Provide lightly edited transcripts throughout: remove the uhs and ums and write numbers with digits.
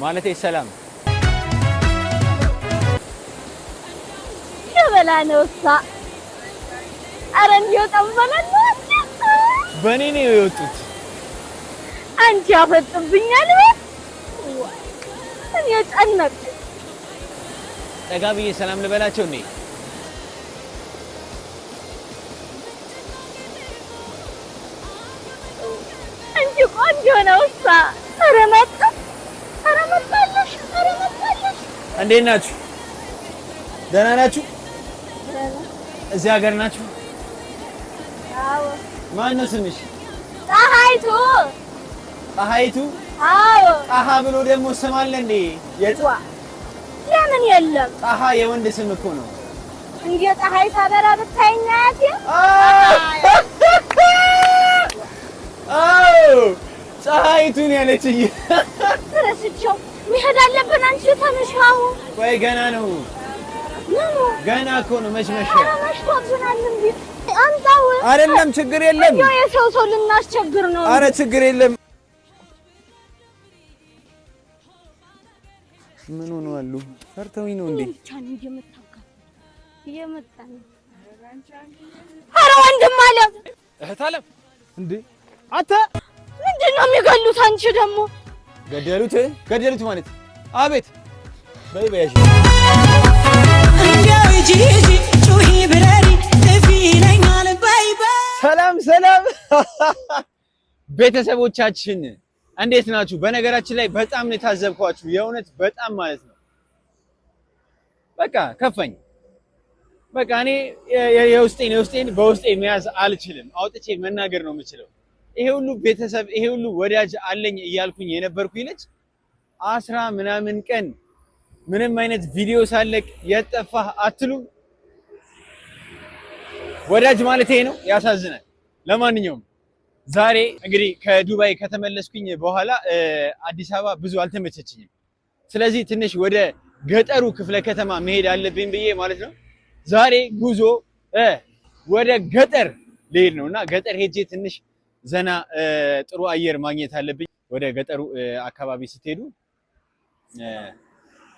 ማለቴ ሰላም ሸበላ ነውሳ ኧረ እንዲያው ጠንበለል በኔ ነው የወጡት አንቺ አፈጥብኛል እኔ ጨነቅ ጠጋ ብዬ ሰላም ልበላቸው እንዴ አንቺ ቆንጆ ነውሳ ኧረ መጣለሽ እንዴት ናችሁ ደህና ናችሁ እዚህ ሀገር ናችሁ አዎ ማን ነው ስምሽ ፀሐይቱ አዎ ጣሃ ብሎ ደግሞ ስም አለ እንዴ ለምን የለም ጣሃ የወንድ ስም እኮ ነው እንዴ ፀሐይ ሳበራ ብታይኛት አዎ ፀሐይቱን ያለችኝ ረስቸው መሄድ አለብን አንቺ ተመሻው ወይ ገና ነው ምኑ ገና እኮ ነው መሽመሽ መሽቶብናል እንዴ አንታው አይደለም ችግር የለም ያው የሰው ልናስቸግር ነው አረ ችግር የለም ምን ሆነው አሉ ፈርተውኝ ነው እንዴ ብቻን እየመጣ ነው አረ ወንድም አለ እህት አለም እንዴ አንተ ምንድነው የሚገሉት አንቺ ደግሞ ገደሉት ማለት አቤት በይ በይ እንዴው ጂጂ ጩሂ ብረሪ እፊለኛል ባይ ባይ ሰላም ቤተሰቦቻችን እንዴት ናችሁ? በነገራችን ላይ በጣም ነው የታዘብኳችሁ የእውነት በጣም ማለት ነው። በቃ ከፈኝ በቃ እኔ የውስጤን በውስጤ መያዝ አልችልም። አውጥቼ መናገር ነው የምችለው። ይሄ ሁሉ ቤተሰብ ይሄ ሁሉ ወዳጅ አለኝ እያልኩኝ የነበርኩኝ ልጅ 10 ምናምን ቀን ምንም አይነት ቪዲዮ ሳለቅ የጠፋህ አትሉም? ወዳጅ ማለት ይሄ ነው። ያሳዝናል። ለማንኛውም ዛሬ እንግዲህ ከዱባይ ከተመለስኩኝ በኋላ አዲስ አበባ ብዙ አልተመቸችኝም። ስለዚህ ትንሽ ወደ ገጠሩ ክፍለ ከተማ መሄድ አለብኝ ብዬ ማለት ነው ዛሬ ጉዞ ወደ ገጠር ልሄድ ነውና ገጠር ሄጄ ትንሽ ዘና ጥሩ አየር ማግኘት አለብኝ። ወደ ገጠሩ አካባቢ ስትሄዱ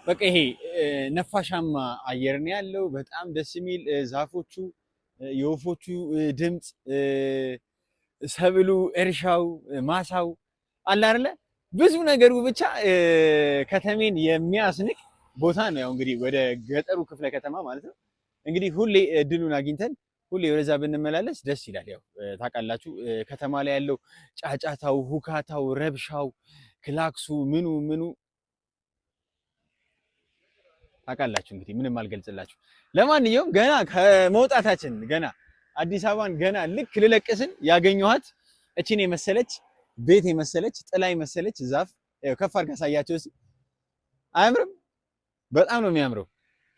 በቃ ይሄ ነፋሻማ አየር ነው ያለው። በጣም ደስ የሚል ዛፎቹ፣ የወፎቹ ድምፅ፣ ሰብሉ፣ እርሻው፣ ማሳው አለ አይደለ ብዙ ነገሩ ብቻ ከተሜን የሚያስንቅ ቦታ ነው። ያው እንግዲህ ወደ ገጠሩ ክፍለ ከተማ ማለት ነው። እንግዲህ ሁሌ እድሉን አግኝተን ሁሌ ወደዛ ብንመላለስ ደስ ይላል። ያው ታውቃላችሁ ከተማ ላይ ያለው ጫጫታው፣ ሁካታው፣ ረብሻው፣ ክላክሱ ምኑ ታውቃላችሁ እንግዲህ ምንም አልገልጽላችሁ። ለማንኛውም ገና ከመውጣታችን ገና አዲስ አበባን ገና ልክ ልለቅስን ያገኘኋት እቺን የመሰለች ቤት የመሰለች ጥላ የመሰለች ዛፍ ከፍ አድርጋ ሳያቸው እስኪ አያምርም? በጣም ነው የሚያምረው።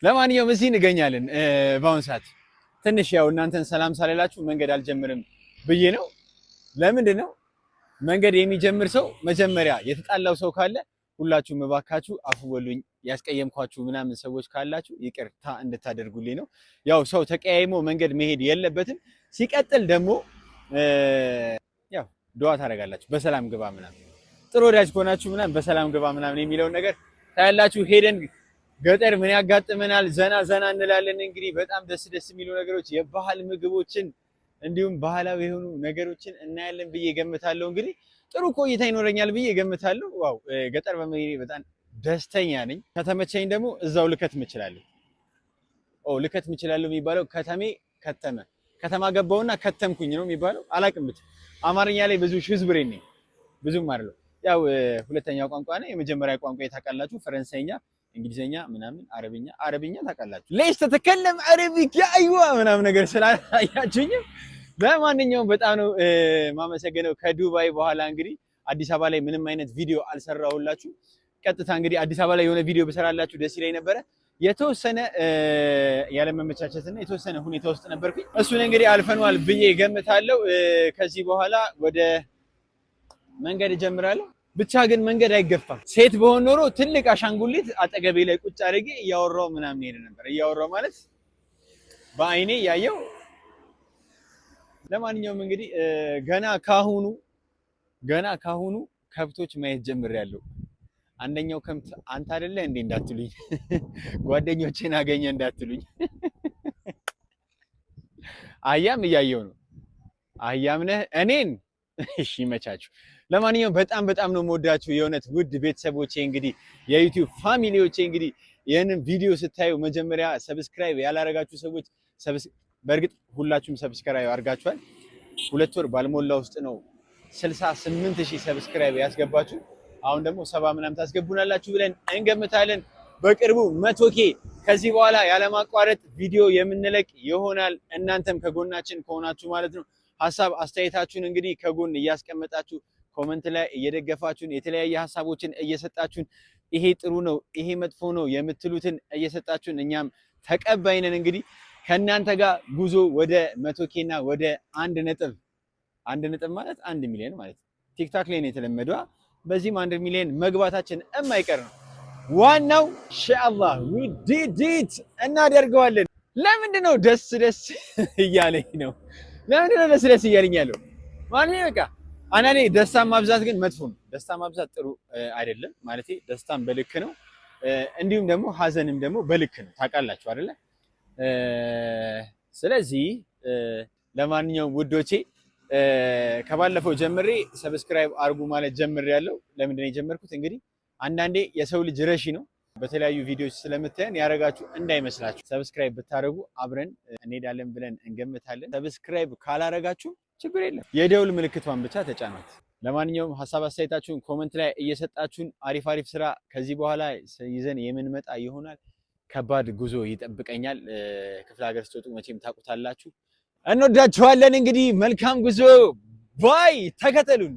ለማንኛውም እዚህ እንገኛለን በአሁን ሰዓት። ትንሽ ያው እናንተን ሰላም ሳልላችሁ መንገድ አልጀምርም ብዬ ነው። ለምንድን ነው መንገድ የሚጀምር ሰው መጀመሪያ የተጣላው ሰው ካለ ሁላችሁም እባካችሁ አፉ በሉኝ፣ ያስቀየምኳችሁ ምናምን ሰዎች ካላችሁ ይቅርታ እንድታደርጉልኝ ነው። ያው ሰው ተቀያይሞ መንገድ መሄድ የለበትም። ሲቀጥል ደግሞ ያው ዱዓ ታደርጋላችሁ በሰላም ግባ ምናምን፣ ጥሩ ወዳጅ ከሆናችሁ ምናምን በሰላም ግባ ምናምን የሚለውን ነገር ታያላችሁ። ሄደን ገጠር ምን ያጋጥመናል ዘና እንላለን። እንግዲህ በጣም ደስ የሚሉ ነገሮች የባህል ምግቦችን እንዲሁም ባህላዊ የሆኑ ነገሮችን እናያለን ብዬ ገምታለሁ። እንግዲህ ጥሩ ቆይታ ይኖረኛል ብዬ ገምታለሁ። ዋው ገጠር በመሄዴ በጣም ደስተኛ ነኝ። ከተመቸኝ ደግሞ እዛው ልከት ምችላለሁ። ልከት ምችላለሁ የሚባለው ከተማ ገባውና ከተምኩኝ ነው የሚባለው። አላቅም ብቻ አማርኛ ላይ ብዙ ሽዝብሬ ነኝ ብዙም አይደለም። ያው ሁለተኛ ቋንቋ ነው። የመጀመሪያ ቋንቋ ታውቃላችሁ ፈረንሳይኛ፣ እንግሊዘኛ ምናምን፣ አረብኛ ታውቃላችሁ። ለይስ ተተከለም አረቢክ አይዋ ምናምን ነገር ስላያችሁኝ ለማንኛውም በጣም ነው ማመሰግነው። ከዱባይ በኋላ እንግዲህ አዲስ አበባ ላይ ምንም አይነት ቪዲዮ አልሰራሁላችሁ። ቀጥታ እንግዲህ አዲስ አበባ ላይ የሆነ ቪዲዮ ብሰራላችሁ ደስ ይለኝ ነበረ። የተወሰነ ያለመመቻቸትና የተወሰነ ሁኔታ ውስጥ ነበርኩኝ። እሱን እንግዲህ አልፈኗል ብዬ ገምታለሁ። ከዚህ በኋላ ወደ መንገድ እጀምራለሁ። ብቻ ግን መንገድ አይገፋም። ሴት በሆን ኖሮ ትልቅ አሻንጉሊት አጠገቤ ላይ ቁጭ አድርጌ እያወራው ምናምን ሄደ ነበር። እያወራው ማለት በአይኔ ያየው። ለማንኛውም እንግዲህ ገና ካሁኑ ከብቶች ማየት ጀምሬያለሁ። አንደኛው ከብት አንተ አይደለ እንዴ እንዳትሉኝ ጓደኞቼን አገኘ እንዳትሉኝ አህያም እያየው ነው አህያም ነህ እኔን እሺ መቻችሁ ለማንኛውም በጣም ነው የምወዳችሁ የእውነት ውድ ቤተሰቦቼ እንግዲህ የዩቲዩብ ፋሚሊዎቼ እንግዲህ ይሄንን ቪዲዮ ስታዩ መጀመሪያ ሰብስክራይብ ያላረጋችሁ ሰዎች በእርግጥ ሁላችሁም ሰብስክራይብ አድርጋችኋል 2 ወር ባልሞላ ውስጥ ነው 68000 ሰብስክራይብ ያስገባችሁ አሁን ደግሞ 70 ምናምን ታስገቡናላችሁ ብለን እንገምታለን በቅርቡ 100k ከዚህ በኋላ ያለማቋረጥ ቪዲዮ የምንለቅ ይሆናል እናንተም ከጎናችን ከሆናችሁ ማለት ነው ሐሳብ አስተያየታችሁን እንግዲህ ከጎን እያስቀመጣችሁ ኮሜንት ላይ እየደገፋችሁን የተለያየ ሐሳቦችን እየሰጣችሁን ይሄ ጥሩ ነው ይሄ መጥፎ ነው የምትሉትን እየሰጣችሁን እኛም ተቀባይ ነን እንግዲህ ከእናንተ ጋር ጉዞ ወደ 100k እና ወደ 1 ነጥብ ማለት 1 ሚሊዮን ማለት ቲክታክ ላይ ነው የተለመደው በዚህም 1 ሚሊዮን መግባታችን የማይቀር ነው ዋናው ኢንሻአላህ we did it እናደርገዋለን ለምንድን ነው ደስ እያለኝ ነው ለምንድን ነው ደስ እያለኝ ያለው ማለት በቃ አንዳንዴ ደስታ ማብዛት ግን መጥፎ ነው ደስታ ማብዛት ጥሩ አይደለም ማለት ደስታም በልክ ነው እንዲሁም ደግሞ ሀዘንም ደግሞ በልክ ነው ታውቃላችሁ አይደለ ስለዚህ ለማንኛውም ውዶቼ ከባለፈው ጀምሬ ሰብስክራይብ አርጉ ማለት ጀምሬያለሁ ለምንድን ነው የጀመርኩት እንግዲህ አንዳንዴ የሰው ልጅ ረሺ ነው በተለያዩ ቪዲዮዎች ስለምታየን ያረጋችሁ እንዳይመስላችሁ ሰብስክራይብ ብታረጉ አብረን እንሄዳለን ብለን እንገምታለን ሰብስክራይብ ካላረጋችሁ ችግር የለም የደውል ምልክቷን ብቻ ተጫኗት ለማንኛውም ሐሳብ አስተያየታችሁን ኮሜንት ላይ እየሰጣችሁን አሪፍ ስራ ከዚህ በኋላ ይዘን የምንመጣ ይሆናል ከባድ ጉዞ ይጠብቀኛል ክፍለ ሀገር ስትወጡ መቼም ታውቁታላችሁ እንወዳችኋለን እንግዲህ መልካም ጉዞ ባይ ተከተሉን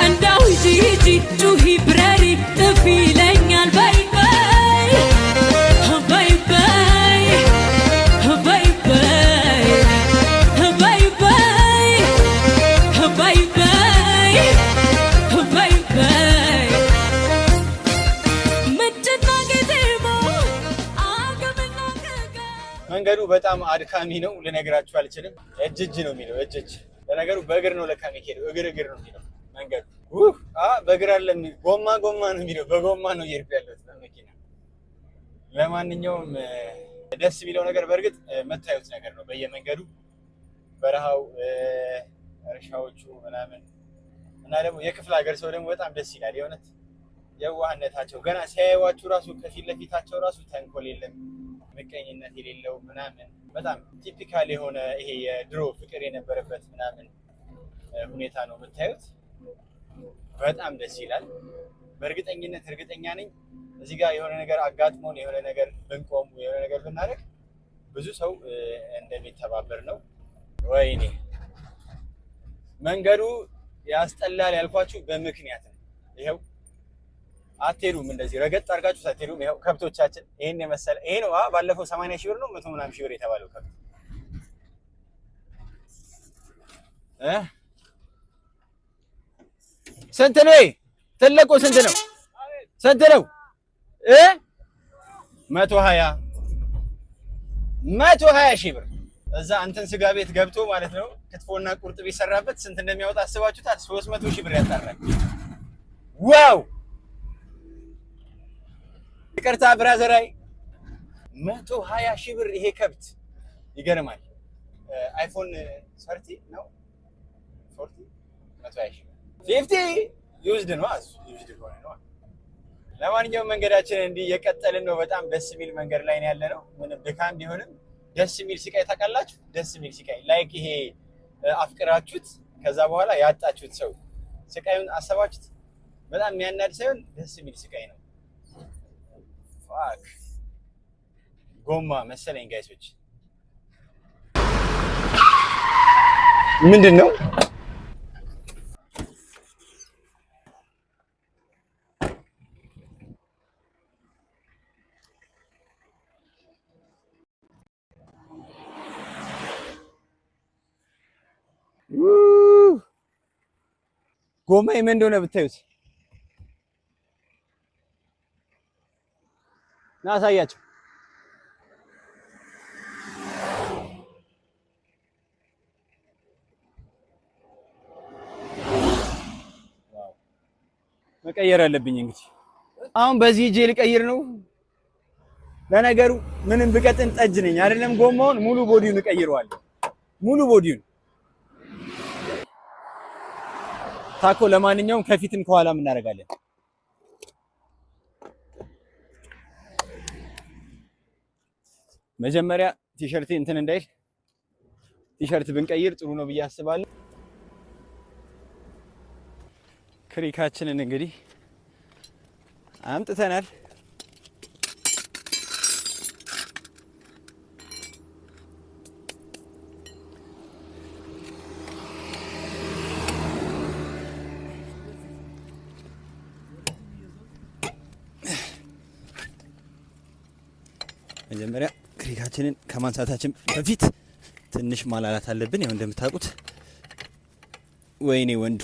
እንዳው ሂጂ ጩሂ ብረሪ ጥፊ ይለኛል ባይ ባይ ባይ ባይ ባይ ባይ ባይ ባይ ባይ መንገዱ በጣም አድካሚ ነው ልነግራችሁ አልችልም እጅ ነው የሚለው እጅ ለነገሩ በእግር ነው ለካ የሚሄደው እግር ነው የሚለው መንገዱ በእግር አይደለም ጎማ ነው የሚለው በጎማ ነው እየሄድኩ ያለሁት በመኪና ለማንኛውም ደስ የሚለው ነገር በእርግጥ መታየት ነገር ነው በየመንገዱ በረሃው እርሻዎቹ ምናምን እና ደግሞ የክፍለ ሀገር ሰው ደግሞ በጣም ደስ ይላል የእውነት የዋህነታቸው ገና ሲያዩዋችሁ ራሱ ከፊት ለፊታቸው ራሱ ተንኮል የለም ምቀኝነት የሌለው ምናምን በጣም ቲፒካል የሆነ ይሄ የድሮ ፍቅር የነበረበት ምናምን ሁኔታ ነው የምታዩት በጣም ደስ ይላል በእርግጠኝነት እርግጠኛ ነኝ እዚህ ጋር የሆነ ነገር አጋጥሞን የሆነ ነገር ብንቆም የሆነ ነገር ብናደርግ ብዙ ሰው እንደሚተባበር ነው ወይኔ መንገዱ ያስጠላል ያልኳችሁ በምክንያት ነው ይሄው አትሄዱም እንደዚህ ረገጥ አድርጋችሁ ሳትሄዱም ይሄው ከብቶቻችን ይሄን የመሰለ ይሄ ነው ባለፈው 80,000 ብር ነው 100 ምናምን ሺህ ብር የተባለው ከብት ስንት ነው ትልቁ ስንት ነው 120 ሺህ ብር እዛ እንትን ስጋ ቤት ገብቶ ማለት ነው ክትፎና ቁርጥ ቢሰራበት ስንት እንደሚያወጣ አስባችሁታል 300 ሺህ ብር ያጣራል ዋው ይቅርታ ብራዘራይ 120 ሺህ ብር ይሄ ከብት ይገርማል አይፎን 30 ነው 40 120 ሺህ 50 ዩዝድ ነው ዩዝድ ሆነ ነው ለማንኛውም መንገዳችን እንዲህ የቀጠልን ነው በጣም ደስ የሚል መንገድ ላይ ነው ያለነው ምንም ድካም ቢሆንም ደስ የሚል ስቃይ ታውቃላችሁ ደስ የሚል ስቃይ ላይክ ይሄ አፍቅራችሁት ከዛ በኋላ ያጣችሁት ሰው ስቃዩን አሰባችሁት በጣም የሚያናድ ሳይሆን ደስ የሚል ስቃይ ነው ፋክ ጎማ መሰለኝ ጋይሶች ምንድነው ጎማ ምን እንደሆነ ብታዩት ና አሳያቸው መቀየር አለብኝ እንግዲህ አሁን በዚህ እጄ ልቀይር ነው። ለነገሩ ምንም ብቀጥን ጠጅ ነኝ አይደለም። ጎማውን ሙሉ ቦዲውን እቀይረዋለሁ። ሙሉ ቦዲውን ታኮ። ለማንኛውም ከፊትም ከኋላም እናደርጋለን። መጀመሪያ ቲሸርት እንትን እንዳይል ቲሸርት ብንቀይር ጥሩ ነው ብዬ አስባለሁ። ክሪካችንን እንግዲህ አምጥተናል። መጀመሪያ ክሪካችንን ከማንሳታችን በፊት ትንሽ ማላላት አለብን። ያው እንደምታውቁት ወይኔ ወንዱ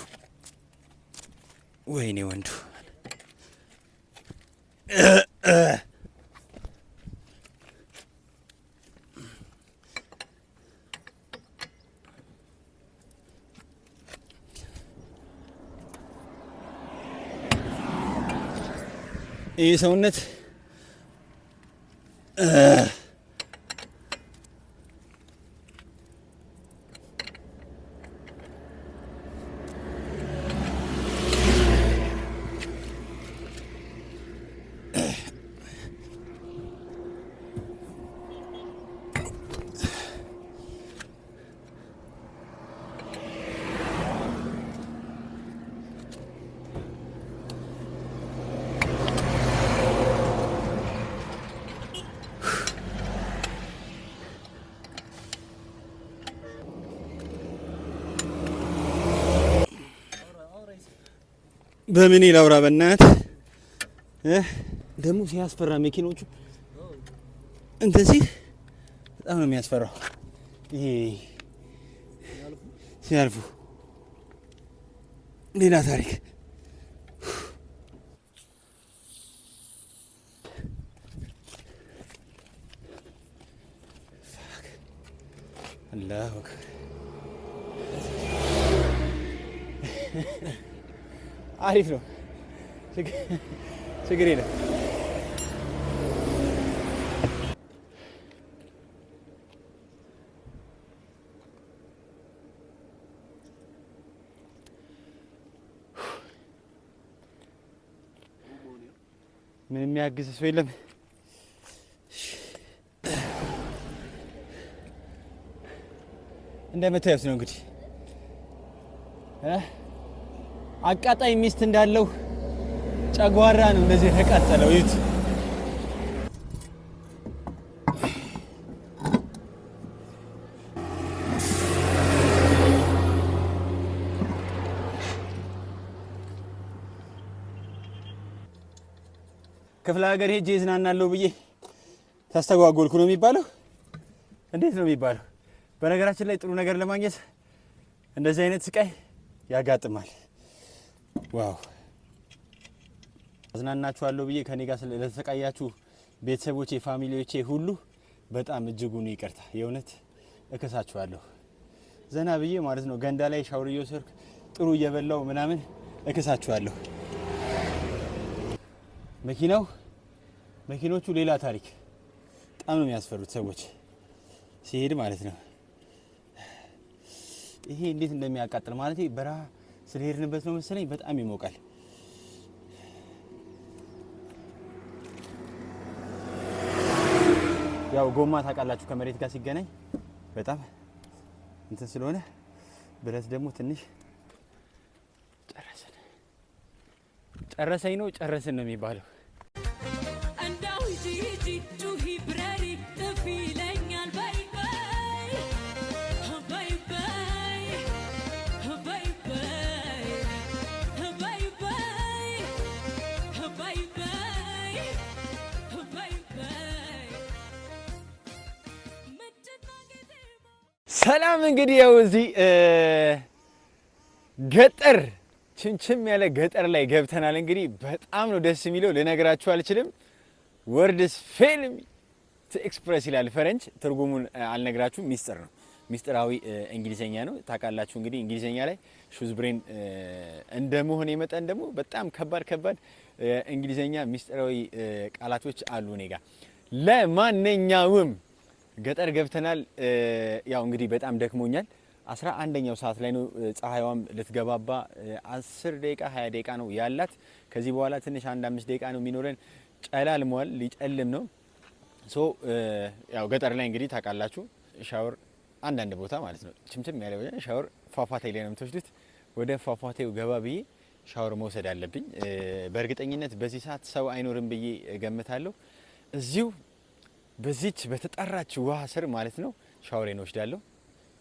ይህ ሰውነት በምን ላውራ በእናት ደግሞ ሲያስፈራ መኪኖቹ እንደዚህ በጣም ነው የሚያስፈራው። ይሄ ሲያልፉ ሌላ ታሪክ። አላሁ አክበር። አሪፍ ነው። ችግር የለም። ምን የሚያግዝ ሰው የለም። እንደምታዩት ነው እንግዲህ አቃጣይ ሚስት እንዳለው ጨጓራ ነው እንደዚህ የተቃጠለው። እዩት። ክፍለ ሀገር ሄጄ እዝናናለሁ ብዬ ታስተጓጎልኩ ነው የሚባለው? እንዴት ነው የሚባለው? በነገራችን ላይ ጥሩ ነገር ለማግኘት እንደዚህ አይነት ስቃይ ያጋጥማል። ዋው! አዝናናችኋለሁ ብዬ ከኔ ጋር ለተሰቃያችሁ ቤተሰቦቼ፣ ፋሚሊዎቼ ሁሉ በጣም እጅጉን ይቅርታ። የእውነት እከሳችኋለሁ። ዘና ብዬ ማለት ነው ገንዳ ላይ ሻወር እየወሰድኩ ጥሩ እየበላው ምናምን እከሳችኋለሁ። መኪኖቹ ሌላ ታሪክ። በጣም ነው የሚያስፈሩት ሰዎች ሲሄድ ማለት ነው። ይሄ እንዴት እንደሚያቃጥል ማለት በረሃ ስለሄድንበት ነው መሰለኝ። በጣም ይሞቃል። ያው ጎማ ታውቃላችሁ ከመሬት ጋር ሲገናኝ በጣም እንትን ስለሆነ ብረት ደግሞ ትንሽ ጨረሰኝ ነው ጨረስን ነው የሚባለው። ሰላም እንግዲህ ያው እዚህ ገጠር ችምችም ያለ ገጠር ላይ ገብተናል። እንግዲህ በጣም ነው ደስ የሚለው፣ ልነግራችሁ አልችልም። ወርድስ ፌል ቱ ኤክስፕረስ ይላል ፈረንጅ። ትርጉሙን አልነግራችሁም፣ ሚስጥር ነው። ሚስጥራዊ እንግሊዘኛ ነው። ታውቃላችሁ እንግዲህ እንግሊዘኛ ላይ ሹዝ ብሬን እንደመሆነ መጠን ደግሞ በጣም ከባድ እንግሊዘኛ ሚስጥራዊ ቃላቶች አሉ እኔ ጋር። ለማንኛውም ገጠር ገብተናል። ያው እንግዲህ በጣም ደክሞኛል። 11ኛው ሰዓት ላይ ነው። ፀሐይዋም ልትገባባ 10 ደቂቃ 20 ደቂቃ ነው ያላት። ከዚህ በኋላ ትንሽ 1-5 ደቂቃ ነው የሚኖረን። ጨላልሟል፣ ሊጨልም ነው። ያው ገጠር ላይ እንግዲህ ታውቃላችሁ ሻወር አንዳንድ ቦታ ማለት ነው ችምችም ያለ ሻወር ፏፏቴ ላይ ነው የምትወስዱት። ወደ ፏፏቴው ገባ ብዬ ሻወር መውሰድ አለብኝ። በእርግጠኝነት በዚህ ሰዓት ሰው አይኖርም ብዬ እገምታለሁ። እዚሁ በዚች በተጣራች ውሃ ስር ማለት ነው ሻወሬን ወስዳለሁ።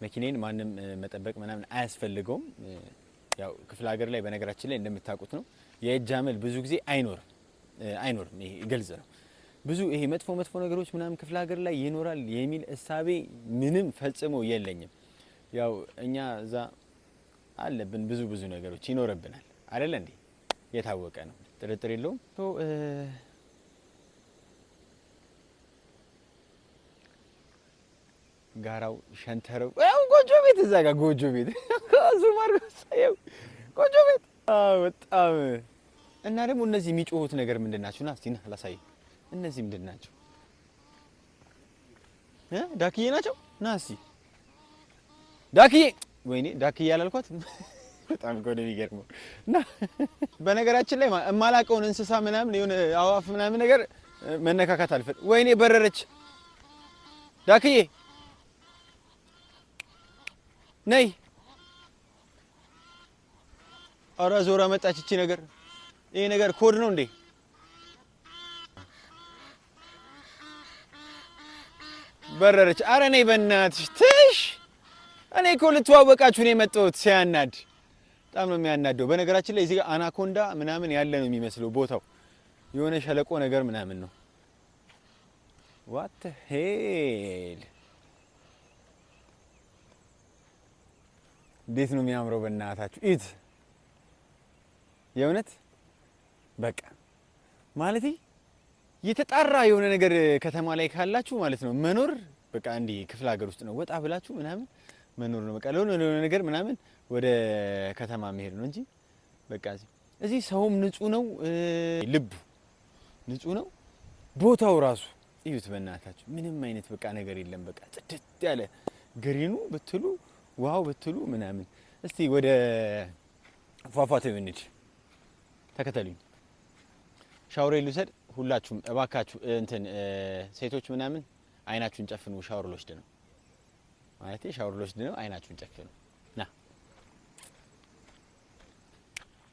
መኪናዬን ማንም መጠበቅ ምናምን አያስፈልገውም። ያው ክፍለ ሀገር ላይ በነገራችን ላይ እንደምታውቁት ነው የእጅ አመል ብዙ ጊዜ አይኖርም። ይሄ ግልጽ ነው። ብዙ ይሄ መጥፎ ነገሮች ምናምን ክፍለ ሀገር ላይ ይኖራል የሚል እሳቤ ምንም ፈጽሞ የለኝም። ያው እኛ እዛ አለብን ብዙ ነገሮች ይኖርብናል አይደል እንዴ? የታወቀ ነው፣ ጥርጥር የለውም። ጋራው ሸንተረው ጎጆ ቤት እዛ ጋር ጎጆ ቤት ጎጆ ቤት በጣም እና ደግሞ እነዚህ የሚጮሁት ነገር ምንድን ናቸው? ና እስቲ ና ላሳይ። እነዚህ ምንድን ናቸው? ዳክዬ ናቸው። ና እስቲ ዳክዬ። ወይኔ ዳክዬ ያላልኳት በጣም ጎደ የሚገርመው እና በነገራችን ላይ የማላውቀውን እንስሳ ምናምን የሆነ አዋፍ ምናምን ነገር መነካካት አልፈል። ወይኔ በረረች ዳክዬ ነይ። ኧረ ዞራ መጣች እቺ ነገር። ይሄ ነገር ኮድ ነው እንዴ? በረረች። ኧረ ነይ በእናትሽ ትሽ። እኔ እኮ ልትዋወቃችሁ ነው የመጣሁት። ሲያናድ በጣም ነው የሚያናደው። በነገራችን ላይ እዚህ ጋር አናኮንዳ ምናምን ያለ ነው የሚመስለው ቦታው። የሆነ ሸለቆ ነገር ምናምን ነው። ዋት ሄል እንዴት ነው የሚያምረው በእናታችሁ ኢት የእውነት በቃ ማለት የተጣራ የሆነ ነገር ከተማ ላይ ካላችሁ ማለት ነው መኖር በቃ እንዲህ ክፍለ ሀገር ውስጥ ነው ወጣ ብላችሁ ምናምን መኖር ነው። በቃ ለሆነ ነገር ምናምን ወደ ከተማ መሄድ ነው እንጂ በቃ እዚህ ሰውም ንጹህ ነው፣ ልቡ ንጹህ ነው። ቦታው ራሱ እዩት በእናታችሁ ምንም አይነት በቃ ነገር የለም። በቃ ጽድት ያለ ግሪኑ ብትሉ ዋው ብትሉ ምናምን። እስቲ ወደ ፏፏቴው እንሂድ፣ ተከተሉኝ። ሻወር ልውሰድ። ሁላችሁም እባካችሁ እንትን ሴቶች ምናምን አይናችሁን ጨፍኑ። ሻወር ልወስድ ነው ማለት ሻወር ልወስድ ነው። አይናችሁን ጨፍኑ። ና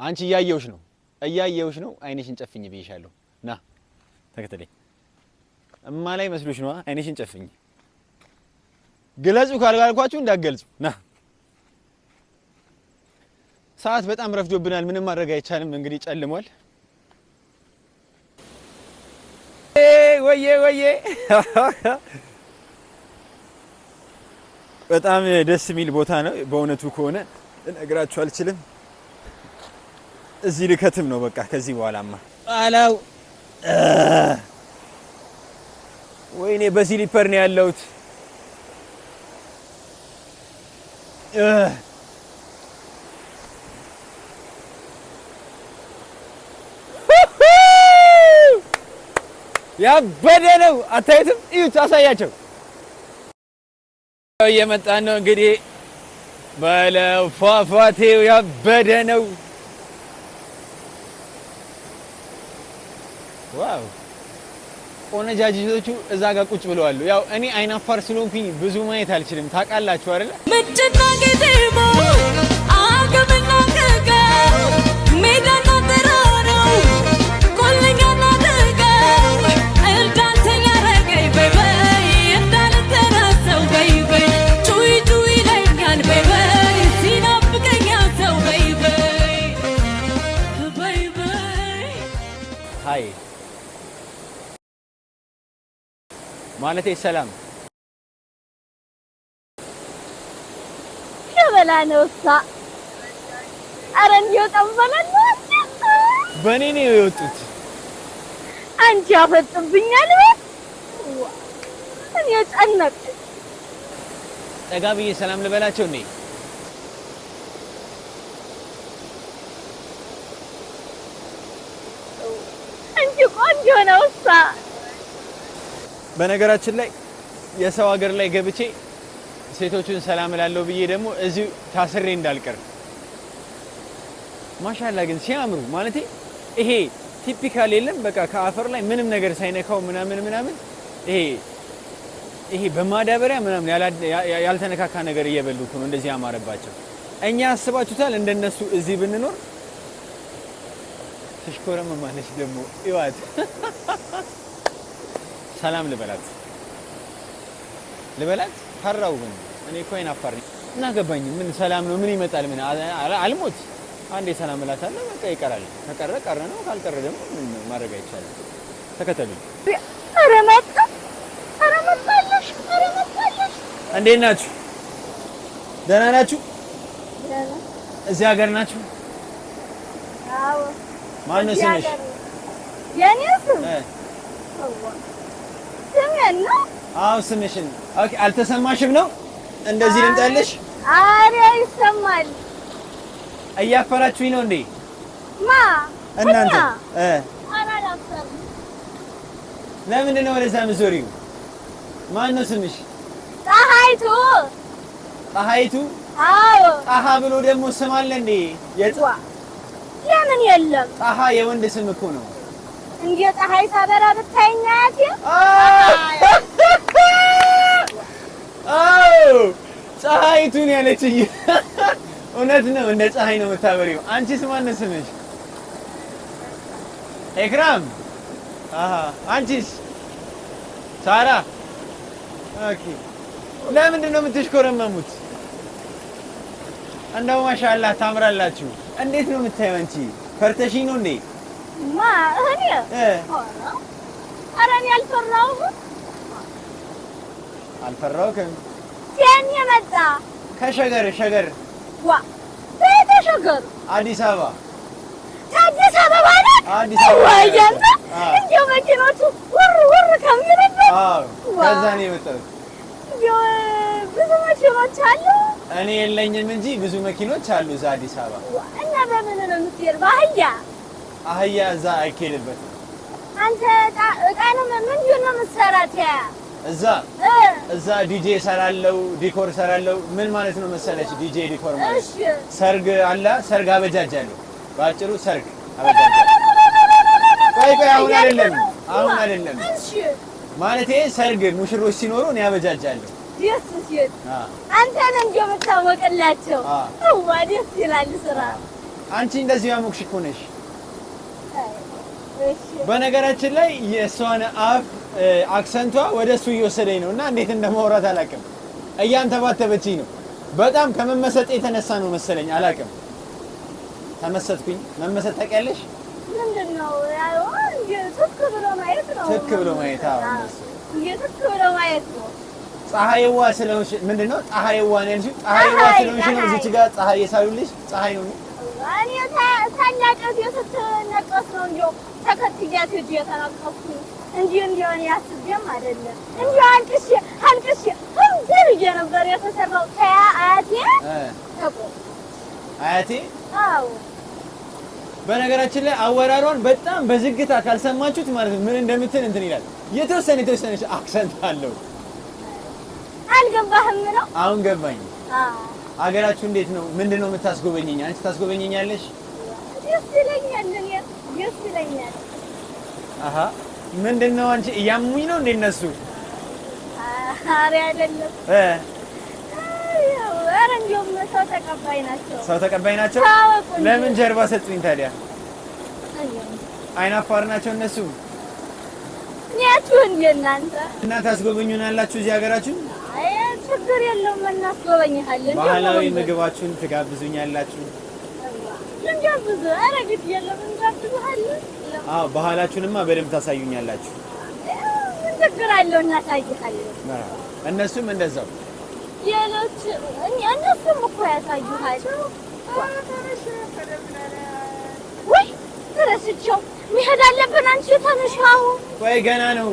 አንቺ እያየሁሽ ነው። አይንሽን ጨፍኝ ብዬሻለሁ። ና ተከተለኝ። እማ ላይ መስሎሽ ነው። አይንሽን ጨፍኝ። ግለጹ ካልኳችሁ እንዳትገልጹ። ና ሰዓት በጣም ረፍዶብናል። ምንም ማድረግ አይቻልም። እንግዲህ ጨልሟል። ወዬ በጣም ደስ የሚል ቦታ ነው በእውነቱ ከሆነ እነግራችሁ አልችልም። እዚህ ልከትም ነው በቃ ከዚህ በኋላማ አላው። ወይኔ በስሊፐር ነው ያለሁት። ያበደ ነው። አታዩትም? እዩት፣ አሳያቸው። እየመጣን ነው እንግዲህ በለው። ፏፏቴው ያበደ ነው። ዋው! ቆነጃጅቶቹ እዛ ጋር ቁጭ ብለዋል። ያው እኔ አይናፋር ስለሆንኩኝ ብዙ ማየት አልችልም። ታውቃላችሁ አይደል? ምንጭና ጌቴሞ አገምና ከገው ሜዳና ተራራው ቆልኛና ደጋው እንዳልተኛ ረገይ በይ እንዳልተራሰው በይ ጩይ ጩይ ይለኛል በይ ሲናፍቀኛ ሰው በይ ሃይ ማለቴ ሰላም ሸበላ ነውሳ። አረ እንዲው ጠበላል በኔ ነው የወጡት። አንቺ ያፈጥብኛል እኔ ጨነቅ ጠጋ ብዬ ሰላም ልበላቸው እንዴ? አንቺ ቆንጆ ነው እሷ። በነገራችን ላይ የሰው ሀገር ላይ ገብቼ ሴቶቹን ሰላም እላለሁ ብዬ ደግሞ እዚሁ ታስሬ እንዳልቀር። ማሻአላ ግን ሲያምሩ ማለት ይሄ ቲፒካል የለም በቃ ከአፈር ላይ ምንም ነገር ሳይነካው ምናምን ይሄ በማዳበሪያ ምናምን ያልተነካካ ነገር እየበሉ እኮ ነው እንደዚህ ያማረባቸው። እኛ አስባችሁታል እንደነሱ እዚህ ብንኖር? ትሽኮረመማለች ደግሞ ይዋት። ሰላም ልበላት ፈራው ግን እኔ እኮ አይናፋር ነኝ እና ገባኝ። ምን ሰላም ነው ምን ይመጣል? ምን አልሞት አንዴ ሰላም እላታለሁ በቃ ይቀራል። ከቀረ ነው ካልቀረ ደግሞ ምን ማድረግ አይቻልም። ተከተሉኝ። ኧረ መጣለሽ። እንዴት ናችሁ? ደህና ናችሁ? እዚህ ሀገር ናችሁ? አዎ። ማነው ስምሽ? የኔ ስም ስሜን ነው? አዎ ስምሽን። ኦኬ አልተሰማሽም ነው እንደዚህ ልምጣልሽ? ኧረ ይሰማል። እያፈራችሁኝ ነው እንዴ? እናንተ? ለምንድን ነው ወደዛ የምትዞሪው? ማነው ስምሽ? ፀሐይቱ። አዎ። ጣሃ ብሎ ደግሞ ስም አለ እንዴ? ለምን የለም? ጣሃ የወንድ ስም እኮ ነው። እንዴ ፀሐይ ሳበራ ብታይኝ አያቴ? አዎ ፀሐይቱን ያለችኝ እውነት ነው። እንደ ፀሐይ ነው የምታበሪው። አንቺስ ማነው ስምሽ? ኤክራም። አንቺስ? ሳራ። ኦኬ። ለምንድን ነው የምትሽኮረመሙት? እንደው ማሻአላህ ታምራላችሁ። እንዴት ነው የምታየው አንቺ? ፈርተሽኝ ነው እንዴ? እኔ ኧረ እኔ አልፈራሁም። የኔ መጣ ከሸገር ሸገር አዲስ አበባ ከአዲስ አበባ ነው። አዲስ አበባ እንደው መኪኖቹ ውር ከሚልበት ከዛ ነው የመጣሁት። ብዙ መኪኖች አሉ። እኔ የለኝም እንጂ ብዙ መኪኖች አሉ እዛ አዲስ አበባ። እና በምን ነው የምትሄድ? በአህያ? አህያ እዛ አይኬድበትም። አንተ ዕቃንም ምንድን ነው የምትሰራት? እዛ ዲጄ እሰራለሁ፣ ዲኮር እሰራለሁ። ምን ማለት ነው መሰለች? ዲጄ ዲኮር ማለት ሰርግ አለ፣ ሰርግ አበጃጃለሁ። በአጭሩ ሰርግ አበጃጃለሁ። ቆይ አሁን አይደለም ማለቴ ሰርግ ሙሽሮች ሲኖሩ እኔ አበጃጃለሁ። ደስ ሲል አንተን እንደው የምታወቅላቸው ደስ ይላል ስራ። አንቺ እንደዚህ ያሞቅሽ እኮ ነሽ። በነገራችን ላይ የእሷን አፍ አክሰንቷ ወደ እሱ እየወሰደኝ ነው እና እንዴት እንደማውራት አላውቅም። እያንተባተበችኝ ነው። በጣም ከመመሰጥ የተነሳ ነው መሰለኝ አላውቅም። ተመሰጥኩኝ። መመሰጥ ታውቂያለሽ? ምንድን ነው? ትክ ብሎ ማየት ነው። ትክ ብሎ ማየት? አዎ ትክ ብሎ ማየት ነው። ፀሐይዋ ስለሆንሽ ምንድን ነው ፀሐይዋ ነው ያልሽው? ፀሐይዋ ስለሆንሽ ነው እዚች ጋር ፀሐይ የሳሉልሽ? ፀሐይ ነው እኔ ታላቀት ስትነቀስ ነው እንደው ተከትያት ሂጅ የተነቀስኩ እንጂ እንደሆነ ያስብም አይደለም። እንደው አልቅሼ እንትን ብዬ ነበር የተሰራው አያቴ አያቴ። አዎ በነገራችን ላይ አወራሯን በጣም በዝግታ ካልሰማችሁት ማለት ነው ምን እንደምትል እንትን ይላል። የተወሰነ አክሰንት አለው። አልገባህም ነው? አሁን ገባኝ። አገራችሁ እንዴት ነው? ምንድነው የምታስጎበኘኝ? አንቺ ታስጎበኘኛለሽ? ደስ ይለኛል። አሃ ምንድነው? አንቺ እያሙኝ ነው እንዴ እነሱ? ኧረ አይደለም። ኧረ እንደውም ሰው ተቀባይ ናቸው። ለምን ጀርባ ሰጡኝ ታዲያ? አይናፋር ናቸው እነሱ። ያችሁ እንዴ እናንተ እና ታስጎበኙናላችሁ እዚህ ሀገራችሁ? አይ ችግር የለውም እናስጎበኝሃለን። ባህላዊ ምግባችሁን ትጋብዙኛላችሁ? እንጋብዝ። ኧረ ግድ የለም እንጋብዝሃለን። አዎ ባህላችሁንማ በደንብ ታሳዩኛላችሁ። ምን ችግር አለው? እናሳይሃለን። እነሱም እንደዛው ሌሎች እነሱም እኮ ያሳዩሃል። ወይ ተረስቸው መሄድ አለብን። አንቺ ተነሽ አሁን። ቆይ ገና ነው።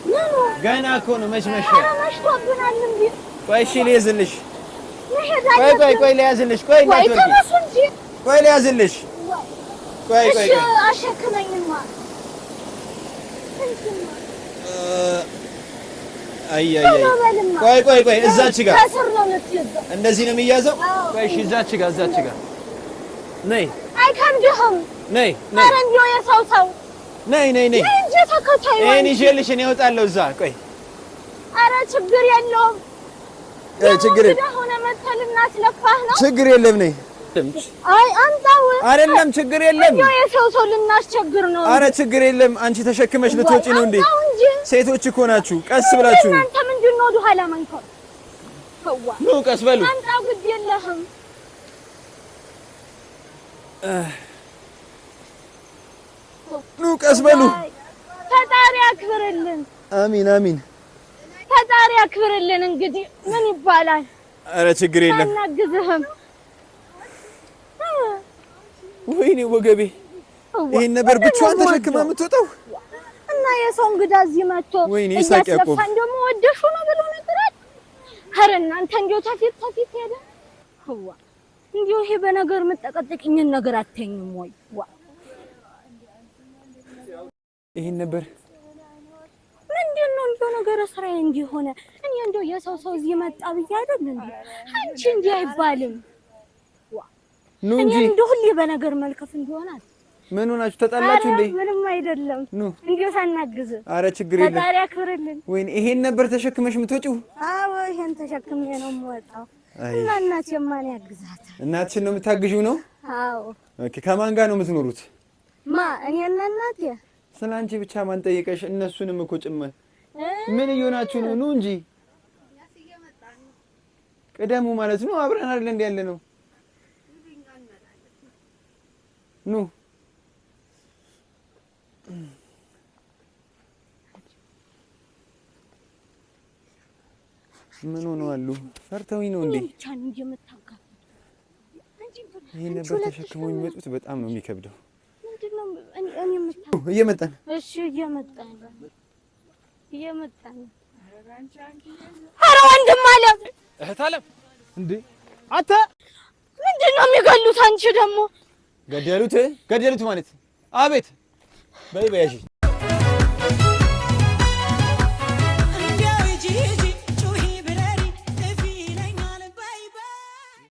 ምኑ ገና እኮ ነው። መች መሸ? ኧረ መሽቶብናል እንዴ? ቆይ እሺ ልያዝልሽ። ቆይ ልያዝልሽ። ቆይ ቆይ ልያዝልሽ። ቆይ አሸክመኝማ። አይ ቆይ እዛች ጋር እንደዚህ ነው የሚያዘው። ቆይ እሺ እዛች ጋር ነይ። አይከብድህም። ነይ ኧረ እንደው የሰው ነይ እንጂ ተከታይ እኔ ይዤልሽ እኔ እወጣለሁ እዛ። ቆይ ኧረ ችግር የለውም። ችግር የለም። ነይ። አይ አምጣው። አይደለም ችግር የለም። እንደው የሰው ልናስቸግር ነው። ኧረ ችግር የለም። አንቺ ተሸክመሽ ልትወጪ ነው እንዴ? ሴቶች እኮ ናችሁ። ቀስ ብላችሁ እናንተ ምንድን ነው ወደ ኋላ መንከር? ኑ ቀስ በሉ። አምጣው ግድ የለህም። ኑ ቀስ በሉ። ፈጣሪ ያክብርልን። አሚን። ፈጣሪ ያክብርልን። እንግዲህ ምን ይባላል? ኧረ ችግር የለም። አናግዝህም። ወይኔ ወገቤ። ይሄን ነበር ብቻዋን ተሸክማ የምትወጣው እና የሰው እንግዳ እዚህ መጥቶ እያስለፋን ደግሞ ወደሹ ነው ብሎ ነግራት። ኧረ እናንተ እንደው ተፊት ሄደ። እንደው ይሄ በነገር የምጠቀጥቅኝን ነገር አትተኝም ወይ? ይሄን ነበር ምንድን ነው እንደው ነገር ስራዬ እንዲሆነ እኔ እንደው የሰው እዚህ መጣ ብዬ አይደል እንዴ? አንቺ እንዲህ አይባልም። እኔ እንደው ሁሌ በነገር መልከፍ እንዲሆናል። ምን ሆናችሁ ተጣላችሁ እንዴ? ምንም አይደለም። እንደው ሳናግዝ። ኧረ ችግር የለም። ፈጣሪ ያክብርልን። ወይኔ ይሄን ነበር ተሸክመሽ የምትወጪው? አዎ ይሄን ተሸክሜ ነው የምወጣው። እና እናቴ ማን ያግዛት? እናትሽን ነው የምታግዢው ነው? አዎ። ኦኬ። ከማን ጋር ነው የምትኖሩት? እኔና እናቴ። ስለ አንቺ ብቻ ማን ጠየቀሽ? እነሱንም እኮ ጭምር። ምን እየሆናችሁ ነው? ኑ እንጂ ቅደሙ ማለት ነው። አብረን አይደል እንደ ያለ ነው። ኑ ምን ሆነው አሉ? ፈርተውኝ ነው እንዴ? ይሄን ነበር ተሸክመው የሚመጡት። በጣም ነው የሚከብደው። እየመጣን እሺ፣ እየመጣን ኧረ ወንድም አለም እህት አለም እንዴ አንተ ምንድን ነው የሚገሉት? አንቺ ደግሞ ገደሉት ማለት አቤት በይ በያሽ